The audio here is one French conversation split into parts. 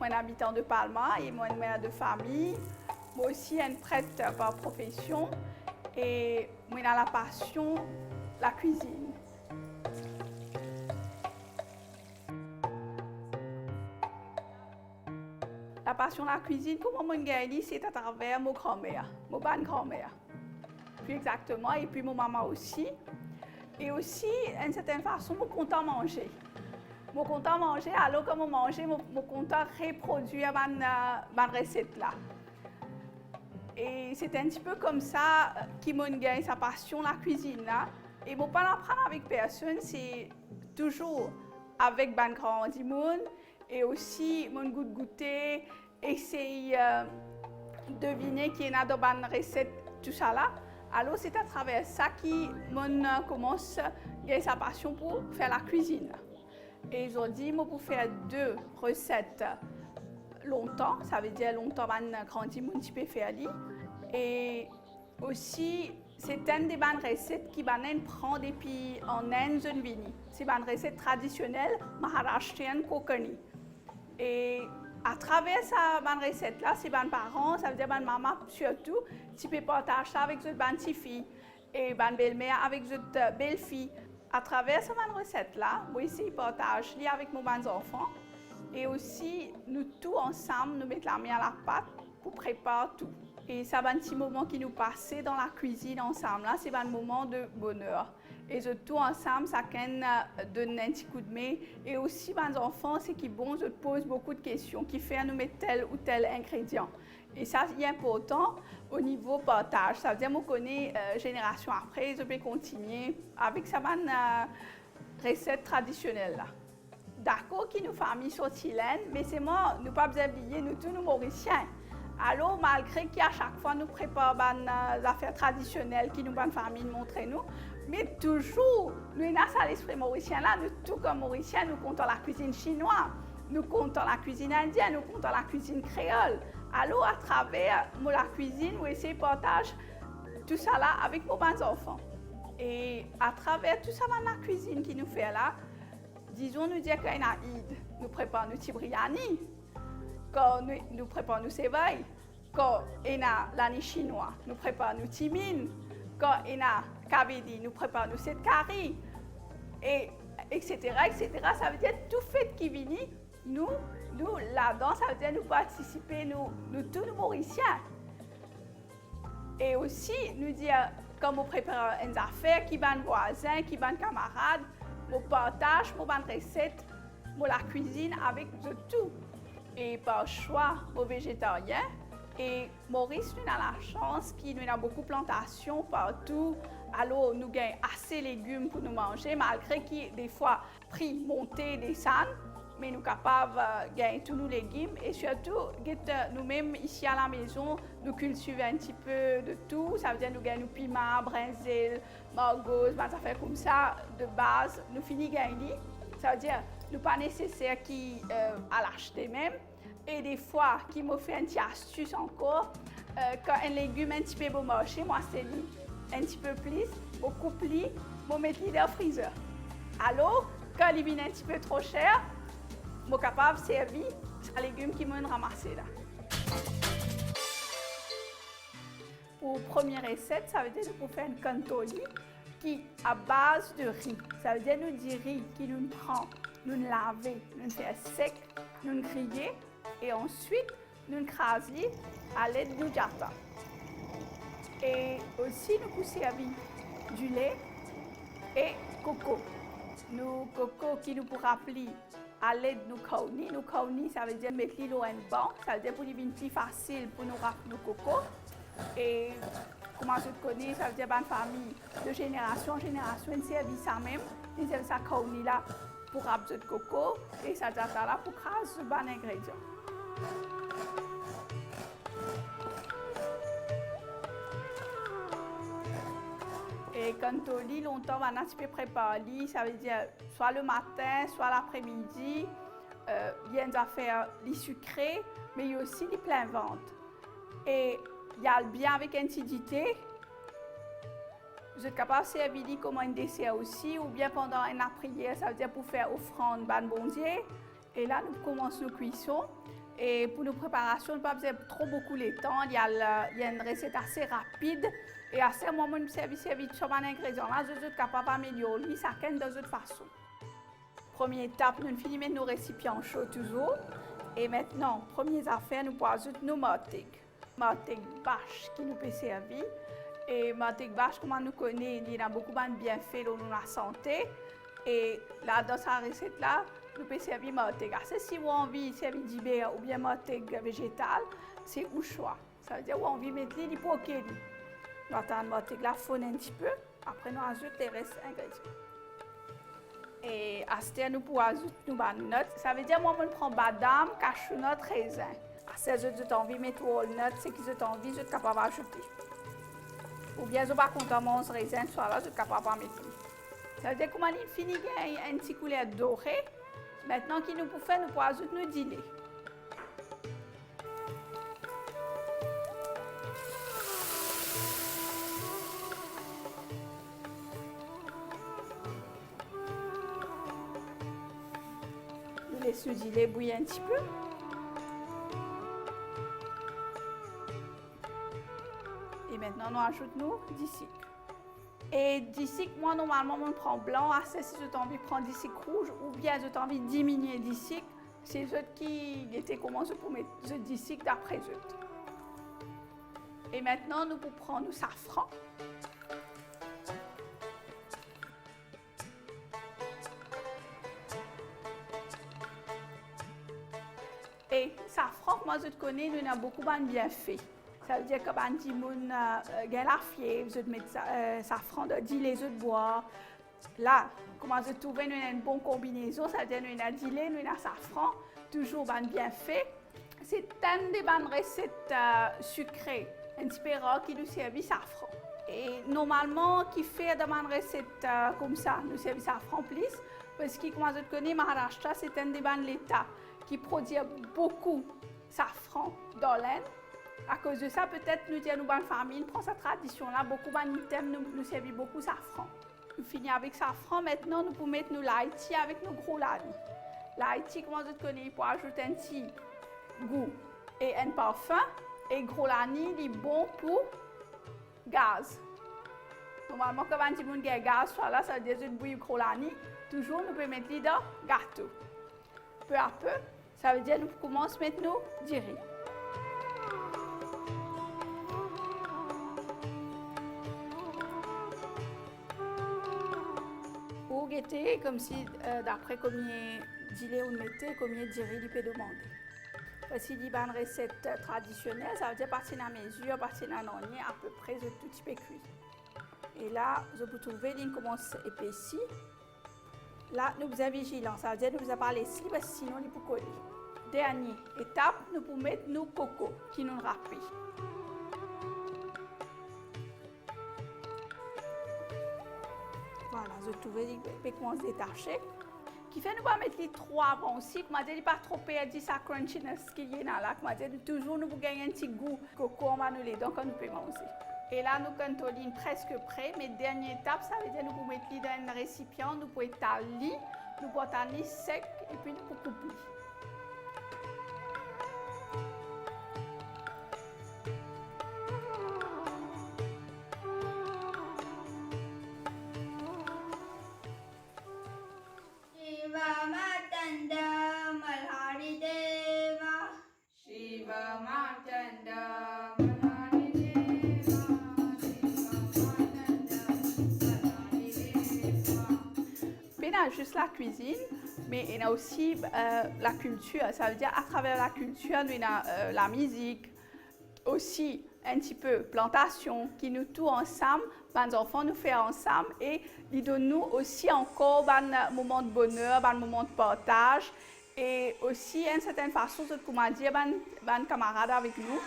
Moi, un habitant de Palma et moi, une mère de famille. Moi aussi, une prêtre par profession. Et moi, j'ai la passion la cuisine. La passion la cuisine, comment moi j'ai c'est à travers mon grand-mère, mon bonne grand-mère. Plus exactement, et puis mon maman aussi. Et aussi, d'une certaine façon, mon content manger. Mon content manger, alors que mon manger, mon content reproduire ma recette là. Et c'est un petit peu comme ça qu'il m'a gagné sa passion la cuisine là. Et mon pas l'apprendre avec personne, c'est toujours avec ban grand monde et aussi mon goût de goûter, essayer deviner qui est dans ban recette tout ça là. Alors c'est à travers ça que commence à gagner sa passion pour faire la cuisine. Et aujourd'hui, moi pour faire 2 recettes longtemps, ça veut dire longtemps ban grand monde peut faire. Et aussi, c'est une des bonnes recettes qui prend depuis en Inde. C'est une recette traditionnelle maharashtrienne kokani. Et à travers cette bonne recette-là, c'est mes parents, ça veut dire ma maman surtout, tu peux partager ça avec votre bonne petite fille et ma belle-mère avec votre belle-fille. À travers cette bonne recette-là, moi aussi, je partage avec mes bons enfants. Et aussi, nous tous ensemble, nous mettons la main à la pâte pour préparer tout. Et ça, c'est un petit moment qui nous passait dans la cuisine ensemble. C'est un moment de bonheur. Et tout ensemble, ça donne un petit coup de main. Et aussi, mes enfants, c'est qui bon, je pose beaucoup de questions, qui fait nous mettre tel ou tel ingrédient. Et ça, c'est important au niveau partage. Ça veut dire que je connais génération après, je peux continuer avec cette recette traditionnelle là. D'accord, qui nous famille sont chiliennes, mais c'est moi, nous pas besoin d'oublier, nous tous nous mauriciens. Alors, malgré qu'à chaque fois nous préparons des affaires traditionnelles qui nous bonne famille montre nous, mais toujours, nous avons l'esprit mauricien là, nous tout comme mauriciens, nous comptons la cuisine chinoise, nous comptons la cuisine indienne, nous comptons la cuisine créole. Alors, à travers la cuisine, nous essayons de partager tout ça là avec nos bons enfants. Et à travers tout ça, la cuisine qui nous fait là, disons, nous dire qu'il y a Eid, nous préparons nos petits biryani. Quand nous préparons nos sévailles, quand il y a l'année chinoise, nous préparons nos timines, quand il y a kabedi, nous préparons nos sept curry, et etc., etc. Ça veut dire tout fait qui vient, nous là-dedans, ça veut dire nous participer, nous tous nous mauriciens. Et aussi, nous dire, quand nous préparons une affaire, qui va voisin, qui va camarade, nous partage, nous recette, nous la cuisine avec tout. Et par choix, aux végétariens. Et Maurice, nous avons la chance qu'il nous a beaucoup de plantations partout. Alors, nous avons assez de légumes pour nous manger, malgré qu'il des fois prix monté des sangs. Mais nous sommes capables de gagner tous nos légumes. Et surtout, nous-mêmes, ici à la maison, nous cultivons un petit peu de tout. Ça veut dire que nous gagnons piment, brinzel, margose, des affaires comme ça, de base. Nous finissons gagner. Ça veut dire nous pas nécessaire à l'acheter même. Et des fois, qui me fait une petite astuce encore, quand un légume un petit peu bon marché, moi c'est un petit peu plus, beaucoup plus, je mets dans le freezer. Alors, quand il vient un petit peu trop cher, je suis capable de servir un légume qui m'a ramassé là. Pour la première recette, ça veut dire pour faire une cantoli qui est à base de riz. Ça veut dire nous du riz qui nous prend, nous laver, nous faire sec, nous griller et ensuite nous craser à l'aide du jata. Et aussi nous pouvons servir du lait et coco. Nous coco qui nous pour rappeler à l'aide de nos kauni. Nos kauni, ça veut dire mettre l'eau en banc, ça veut dire pour devenir plus facile pour nous rappeler nos coco. Et comment je connais, ça veut dire bonne famille de génération en génération, ils servent ça même, ils servent ça kauni là pour rappeler de coco et ça jata là pour craser ce bon ingrédient. Et quand on lit longtemps, on a un petit peu préparé, ça veut dire soit le matin, soit l'après-midi. Il y a des affaires les sucrées, mais il y a aussi les plein ventre. Et il y a le bien avec une acidité. Vous êtes capable de servir comme un dessert aussi, ou bien pendant une prière, ça veut dire pour faire offrande ban bon Dieu. Et là, nous commençons nos cuissons. Et pour nos préparations, nous ne pas besoin trop beaucoup de temps. Il y a une recette assez rapide. Et à ce moment, nous servons sur un ingrédient là, je suis capable d'améliorer ça de toute façon. Première étape, nous finissons nos récipients chauds toujours. Et maintenant, première affaire, nous pouvons ajouter nos martigues. Martigues bâches qui nous peut servir. Et martigues bâches, comme nous connaissons, il y a beaucoup de bienfaits dans la santé. Et là, dans cette recette-là, nous pouvons servir martigues. Si vous avez envie de servir du beurre ou bien martigues végétales, c'est au choix. Ça veut dire que vous avez envie de mettre les poquets. Nous attendons martigues là fondre un petit peu. Après, nous ajoutons les restes ingrédients. Et à ce temps, nous pouvons ajouter nos notes. Ça veut dire que moi, je prends badam, cachou-notes, raisin. À ce temps, j'ai envie de mettre walnut, c'est que j'ai envie, je suis capable d'ajouter. Ou bien, je ne suis pas content de manger raisin, soit là, je suis capable de mettre. Ça veut dire que il finit un petit couleur doré. Maintenant, qu'il nous peut faire, nous pouvons ajouter nos dilets. Nous laissons le dilet bouillir un petit peu. Et maintenant, nous ajoutons du sucre. Et du sucre, moi, normalement, je prends blanc. Assez si j'ai envie de prendre du sucre rouge ou bien j'ai envie de diminuer du sucre. C'est eux qui étaient commencé pour mettre du sucre d'après eux. Et maintenant, nous pouvons prendre du safran. Et safran, moi, je connais, nous avons beaucoup de bienfaits. Ça veut dire que quand les gens ont la fièvre, vous mettez safran de les œufs de bois. Là, comment je trouve une bonne combinaison, ça veut dire que nous avons dilé, nous avons safran, toujours bien fait. C'est une des bonnes recettes sucrées, un petit peu rare qui nous servent safran. Et normalement, qui fait de bonnes recettes comme ça, nous servons safran plus, parce que, comme je connais, Maharashtra, c'est un des bonnes l'État qui produit beaucoup de safran dans l'Inde. À cause de ça, peut-être nous disons, nous, bonne famille, nous prenons cette tradition-là, beaucoup d'items nous servent beaucoup de safran. Nous finissons avec safran, maintenant nous pouvons mettre nos laïtis avec nos gros lani. Laïti, comment je connais, pour ajouter un petit goût et un parfum. Et gros lani, il est bon pour gaz. Normalement, quand on dit que gaz soit là, ça veut dire que bouillir gros lani. Toujours, nous pouvons mettre dans le gâteau. Peu à peu, ça veut dire que nous commençons à mettre nos riz. Pour guetter, comme si, d'après combien d'îlets on mettait, combien de riz il peut demander. Si il y a une recette traditionnelle, ça veut dire partir à mesure, partir à l'oignon, à peu près, tout petit peu cuit. Et là, je peux trouver, il commence à épaissir. Là, nous sommes vigilants, ça veut dire que nous ne pas laisser parce que sinon, il peut coller. Dernière étape, nous pouvons mettre nos cocos qui nous râpent. Voilà, je trouve qu'il commence à détacher. Qui fait nous pas mettre les trois avant aussi, comme dit, il pas trop perdre sa crunchiness qu'il y a là, comme dit, toujours nous gagner un petit goût coco on va nous les dents quand nous pouvons manger. Et là nous cantoline presque prêt, mais dernière étape, ça veut dire nous pouvons mettre les dans un récipient, nous pouvons étaler, nous pouvons étaler sec et puis nous pouvons couper. Juste la cuisine, mais il y a aussi la culture. Ça veut dire à travers la culture, il y a la musique, aussi un petit peu plantation, qui nous tout ensemble, les enfants nous font ensemble et ils donnent nous aussi encore un moment de bonheur, un moment de partage et aussi d'une certaine façon, comment dire, un camarade avec nous.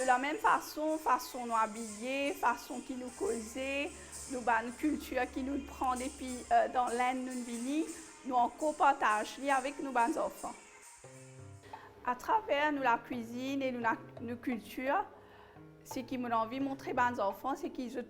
De la même façon nous habiller, façon qui nous causer, nous une culture qui nous prend depuis dans l'Inde nous vini, nous en copartage avec nos enfants. À travers nous, la cuisine et nos cultures, ce qui m'a envie de montrer aux enfants, c'est qu'ils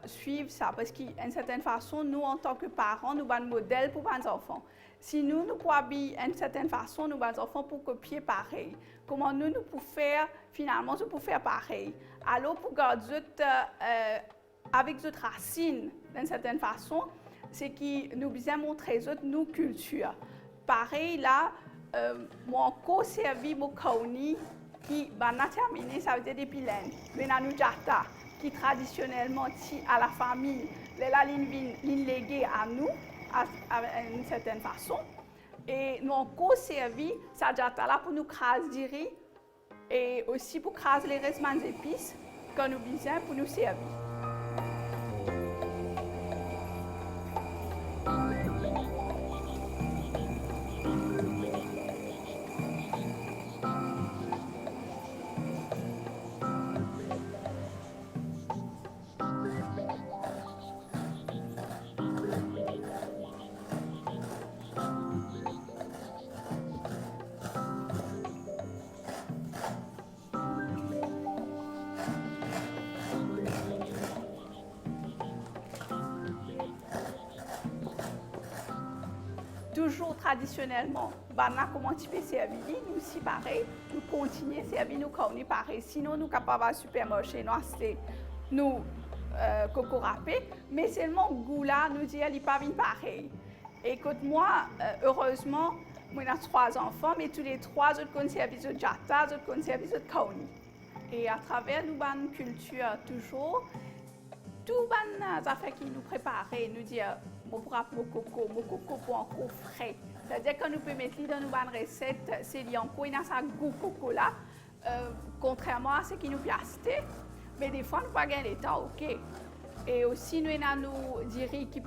suivent ça. Parce qu'd'une certaine façon, nous, en tant que parents, nous sommes un modèle pour les enfants. Si nous pouvons habiller d'une certaine façon, nous, les enfants, pour copier pareil. Comment nous pouvons faire, finalement, nous pouvons faire pareil. Alors, pour garder avec notre racines, d'une certaine façon, c'est que nous besoin montrer nos cultures. Pareil, là, moi, encore servi mon kauni, qui va terminer, ça veut dire des pilènes. Mais nous jata, qui traditionnellement tient à la famille, les légués à nous, d'une certaine façon. Et nous avons encore servi ça jata là pour nous craser du riz et aussi pour craser les restes d'épices que nous besoin pour nous servir. Toujours traditionnellement, comment tu peux servir, nous aussi pareil, nous continuons à servir nous comme pareil. Sinon, nous sommes capables de supermarché, nous acheter, nous coco râpé, mais seulement le goût là, nous disons, il n'est pas pareil. Écoute-moi, heureusement, moi j'ai 3 enfants, mais tous les 3 autres conservent de jata, autres conservent de kauni. Et à travers nos culture toujours, tout les affaires qui nous préparent, nous disent mon coco pour encore frais. C'est-à-dire que nous pouvons mettre dans nos recettes, c'est lié encore dans sa goût coco là, contrairement à ce qui nous peut acheter. Mais des fois, nous pas gagner le temps, ok. Et aussi, nous avons du riz qui est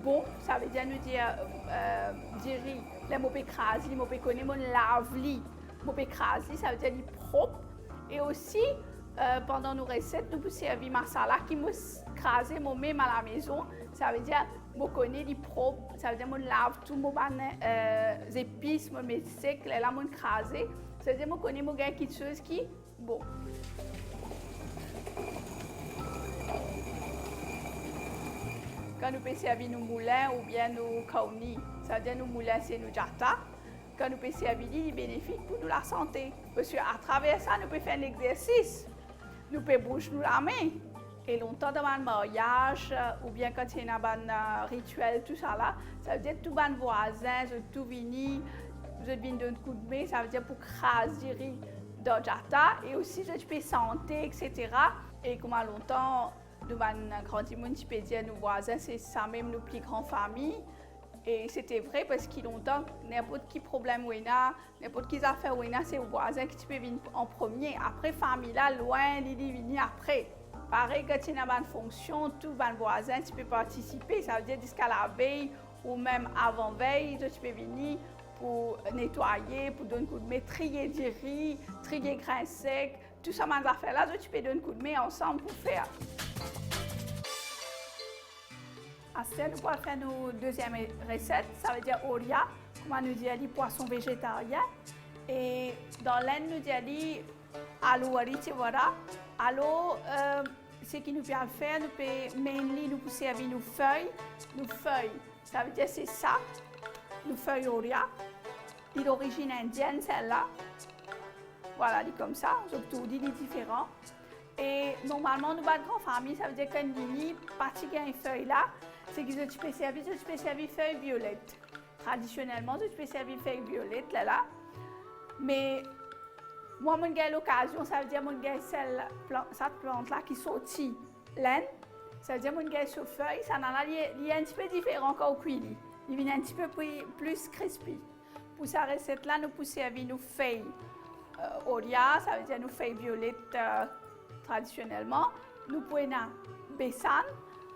bon, ça veut dire nous dire du riz, les mots écrasés, les mots connaissent, mon lave-li, mots écrasés, ça veut dire du propre. Et aussi, pendant nos recettes, nous pouvons servir masala qui nous crase même à la maison. Ça veut dire que connais les propres, ça veut dire que je lave tous mes épices, mes secs, là, je crase. Ça veut dire que je connais quelque chose qui est bon. Quand nous pouvons servir nos moulins ou bien nos kauni, ça veut dire que nos moulins, c'est nos jata. Quand nous pouvons servir, il est bénéfique pour nous la santé. Parce qu'à travers ça, nous pouvons faire un exercice. Nous pouvons bouger la main. Et longtemps dans un mariage, ou bien quand il y a un rituel, tout ça là, ça veut dire que tous les voisins, tout vini, je viens d'un coup de main, ça veut dire pour craser dans jata, et aussi je peux santé, etc. Et comme à longtemps, nous avons grand monde qui peut dire nos voisins, c'est ça même nos plus grandes familles. Et c'était vrai parce qu'il longtemps, n'importe quel problème ou n'importe quelle affaire ou c'est aux voisins qui peuvent venir en premier. Après, famille là, loin, il est venu après. Pareil, quand il y a une fonction, tous les voisins, tu peux participer. Ça veut dire jusqu'à la veille ou même avant-veille, tu peux venir pour nettoyer, pour donner un coup de main, trier du riz, trier grains secs. Tout ça, ces affaires-là, tu peux donner un coup de main ensemble pour faire. Après, nous allons faire nos deuxième recette, ça veut dire oria, comme nous dit les poissons végétariens. Et dans l'Inde, nous dit alou voilà. Alors, ce qui nous vient faire, nous pouvons servir nos feuilles. Nos feuilles, ça veut dire c'est ça, nos feuilles oria. Il est d'origine indienne, celle-là. Voilà, dit comme ça, surtout dit différent. Et normalement, nous avons une grande famille, ça veut dire qu'une ligne, particulièrement une feuille là, c'est que tu peux servir feuille violette. Traditionnellement, tu peux servir feuille violette là. Mais moi, j'ai l'occasion, ça veut dire que j'ai cette plante-là qui sortit laine. Ça veut dire que j'ai cette feuille, ça est un petit peu différent qu'au cuit. Il est un petit peu plus crispy. Pour cette recette-là, nous pouvons servir nos feuilles oria, ça veut dire nos feuilles violettes traditionnellement. Nous pouvons besan,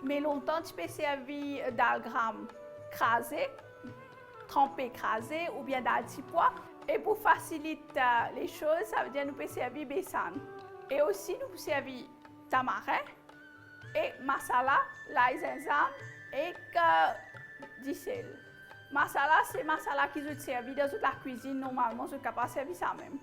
mais longtemps tu peux servir d'algram crasé, trempé crasé ou bien d'altipois. Et pour faciliter les choses, ça veut dire que nous pouvons servir besan. Et aussi, nous pouvons servir tamarin et masala, l'ail zinzam et du sel. Masala, c'est masala qui est servi dans toute la cuisine. Normalement, je suis capable de servir ça même.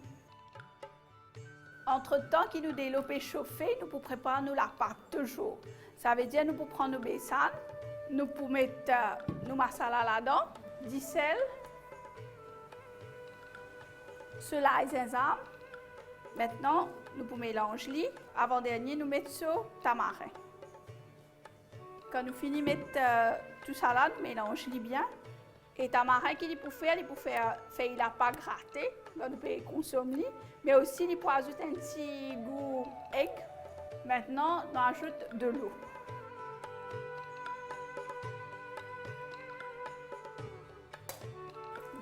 Entre-temps, qui nous développe chauffer, nous pouvons préparer la pâte toujours. Ça veut dire nous pouvons prendre nos baisanes, nous pouvons mettre nos masala là-dedans, du sel, cela et gingembre. Maintenant, nous pouvons mélanger. Avant-dernier, nous mettons sur tamarin. Quand nous finissons de mettre tout ça là, nous mélangeons bien. Et tamarin qu'il peut faire la pâte grattée, nous pouvons consommer, mais aussi il peut ajouter un petit goût egg. Maintenant, on ajoute de l'eau.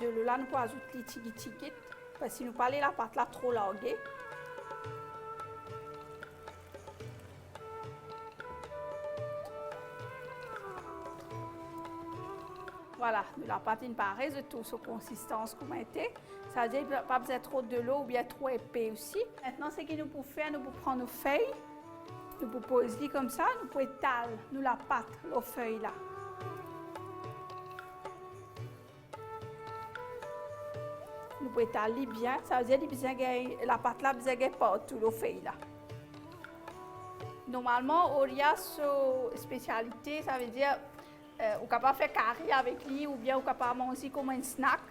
De l'eau là, nous pouvons ajouter les tigui-tigui, parce que si nous parlons la pâte là trop larguée. Voilà, la pâte est pareille, de toute sa consistance comme elle était. Ça veut dire qu'il n'y a pas besoin trop de l'eau ou bien trop épais aussi. Maintenant, ce que nous pouvons faire, nous pouvons prendre nos feuilles, nous pouvons poser comme ça, nous pouvons étaler la pâte, aux feuilles là. Nous pouvons étaler bien, ça veut dire que la pâte là besoin de partout, aux feuilles là. Normalement, il y a une spécialité, ça veut dire on est capable de faire carré avec lui ou bien on est capable de manger comme un snack.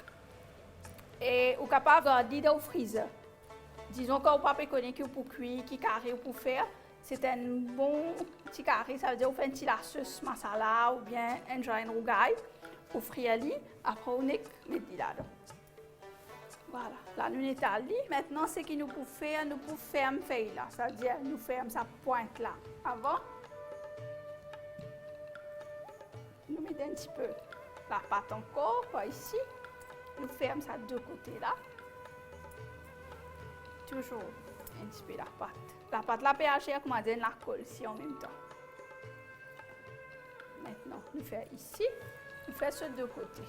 Et on est capable de garder dans le freezer. Disons qu'on ne peut pas connaître qui pour cuire, qui carré ou pour faire. C'est un bon petit carré, ça veut dire qu'on fait un petit sauce masala ou bien un joint rougail pour frire lui. Après on met là-dedans. Voilà, là nous étalons. Maintenant, ce que nous pouvons faire une feuille là. Ça veut dire nous fermons sa pointe là. Avant. Nous mettons un petit peu la pâte encore, pas ici. Nous fermons ça de deux côtés là. Toujours un petit peu la pâte. La pâte là peut agir comme on dit la colle ici en même temps. Maintenant, nous faisons ici, nous faisons sur deux côtés.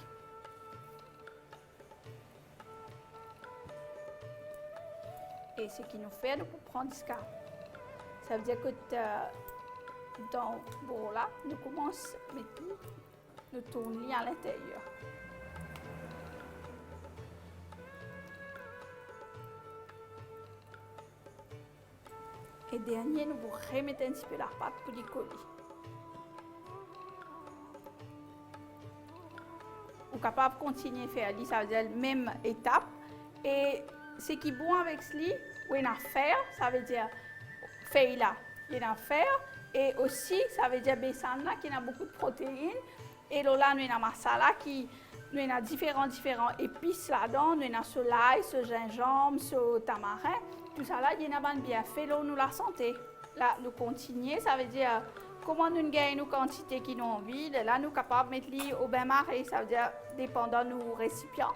Et ce qui nous fait, nous pouvons prendre ça. Ça veut dire que dans le bol là, nous commençons à mettre tout, nous tournons à l'intérieur. Et dernier, nous remettons un petit peu la pâte pour les coller. Vous êtes capable de continuer à faire ça veut dire la même étape. Et ce qui est bon avec cela, ou une affaire, ça veut dire feuille là, une affaire. Et aussi, ça veut dire besan là, qui a beaucoup de protéines. Et là, nous avons masala qui nous avons différents épices là-dedans. Nous avons ce l'ail, ce gingembre, ce tamarin. Tout ça là, il y a bien fait, nous la santé. Là, nous continuons, ça veut dire comment nous gagnons une quantité qui nous envie. Là, nous sommes capables de mettre au bain maré, ça veut dire dépendant de nos récipients.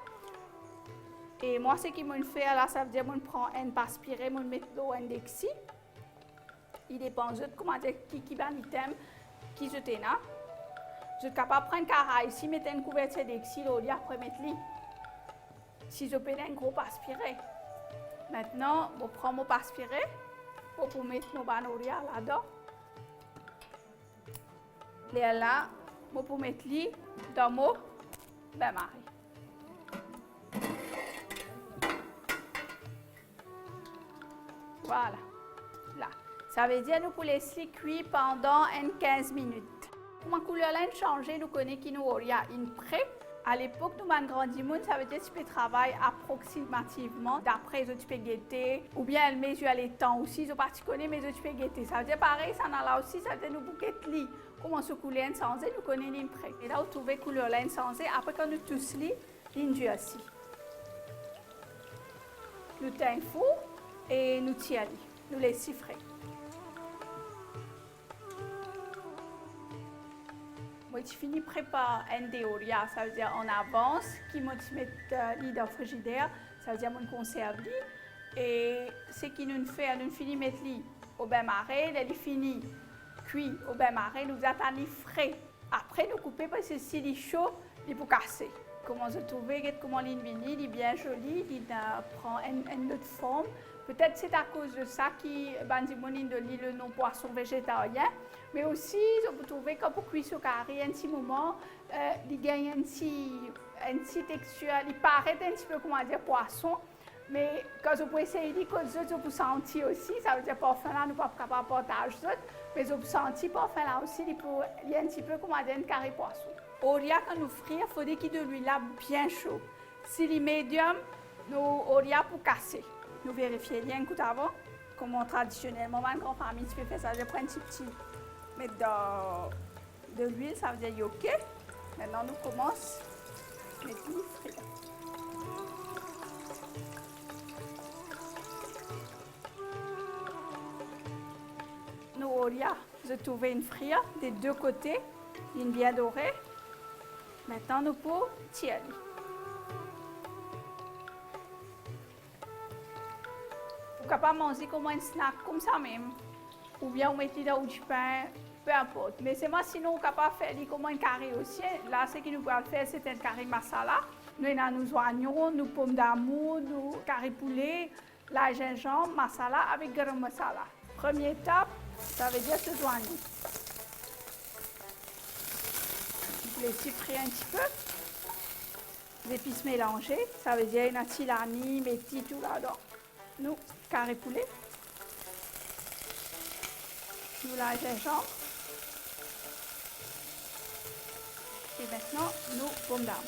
Et moi, ce qui me fait là, ça veut dire que je prends un aspiré, je mets l'eau indexi. Il dépend de comment dire qui va l'item qui je t'ai là. Je suis capable de prendre un carré ici, mettre une couverture d'exil, après mettre lit. Si je peux un gros aspiré. Maintenant, je prends mon aspiré pour mettre mon banoria là-dedans. Et là, je peux mettre lit dans mon bain-marie. Voilà. Là. Ça veut dire que nous pouvons laisser cuire pendant 15 minutes. Pour ma couleur là changer, nous connaissons qu'il nous y a une près. À l'époque, nous avons grandi, ça veut dire que tu peux travailler approximativement d'après les autres guetter, ou bien elle mesure les temps aussi, je ne sais pas si tu connais, mais tu peux guetter. Ça veut dire pareil, ça en a là aussi, ça veut dire nous bouquet lit. Comment se couler sans nous connaissons une près. Et là, vous trouvez couleur là sans après quand nous tous lit, l'indu aussi. Nous tenons four et nous tirons, nous les chiffrons. Moi, je finis de préparer un déoria, ça veut dire en avance, qui m'a mis dans le frigidaire, ça veut dire qu'on conserve. Et ce qui nous fait, nous finissons de mettre au bain marais, il finit cuit au bain marais, nous attendons frais. Après, nous coupons parce que si il est chaud, il peut casser. comment je trouvais, comment l'invini, il est bien joli, il prend une autre forme. Peut-être c'est à cause de ça que Bandimonine de le nom poisson végétarien, mais aussi je peux trouver que pour cuire ce carré, un petit moment, il gagne une petite texture, il paraît un petit peu comment dire poisson, mais quand je peux essayer de dire que je peux sentir aussi, ça veut dire parfum là, nous ne sommes pas capables de partager ça, mais je peux sentir parfum là aussi, il y a un petit peu comment dire un carré poisson. Oria, quand nous frire, il faut qu'il y ait de l'huile là bien chaud. Si les médiums, nous oria pour casser. Nous vérifions bien coup avant, comment traditionnellement, ma grande famille, tu peux faire ça, je prends un petit mettre de l'huile, ça veut dire OK. Maintenant, nous commençons à mettre l'huile frire. Nous, oria, je trouvais une frire des deux côtés, une bien dorée. Maintenant, nous pouvons tirer. Vous pouvez pas manger comme un snack comme ça même. Ou bien vous mettez dans du pain, peu importe. Mais c'est moi sinon vous capable de faire comme un carré aussi. Là, ce que nous pouvons faire, c'est un carré masala. Nous avons nos oignons, nos pommes d'amour, nos carré poulet, la gingembre, masala avec garam masala. Première étape, ça veut dire ces oignons. Vous les frire un petit peu. Les épices mélangées, ça veut dire une tilani, métis, tout là-dedans. Nous, carré poulet. Nous, la gingembre. Et maintenant, nos pommes d'amour.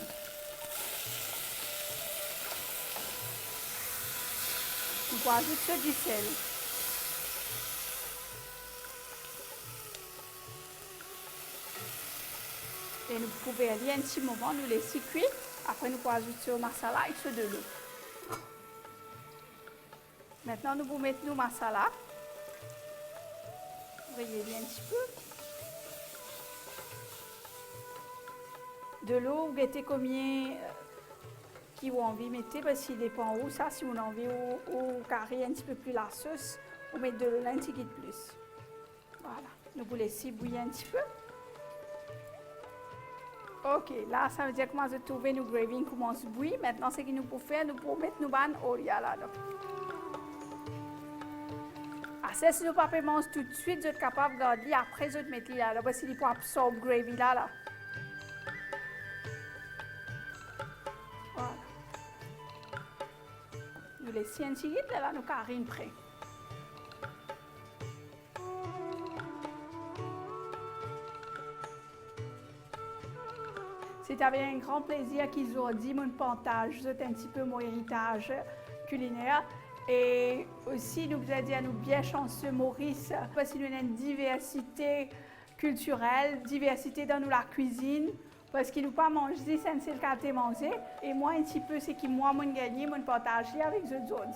Nous rajoutons du sel. Et nous pouvons aller un petit moment, nous laisser cuire. Après, nous pouvons ajouter au masala et de l'eau. Maintenant, nous pouvons mettre nos masala. Voyez bien un petit peu. De l'eau, vous mettez combien qui vous envie de mettre, parce qu'il dépend où ça. Si vous avez envie au carré un petit peu plus la sauce, vous mettez de l'eau un petit peu plus. Voilà. Nous vous laissez bouillir un petit peu. Ok, là, ça veut dire que moi, je trouve nos gravy commence à bouillir. Maintenant, ce que nous pouvons faire, nous pouvons mettre nos bandes oria là-dedans. Ça, si nous ne pouvons pas manger tout de suite, vous êtes capable de garder après, vous mettre là, parce qu'il faut absorber le gravy là. Voilà. Nous laissons un petit peu, là, nous carrons prêt. C'est avec un grand plaisir qu'ils ont dit mon partage, c'est un petit peu mon héritage culinaire. Et aussi, nous voulons dire, nous bien chanceux, Maurice, parce qu'il y a une diversité culturelle, diversité dans la cuisine, parce qu'il nous pas manger, c'est le cas de manger. Et moi, un petit peu, c'est que moi, je gagne, je partage avec eux autres.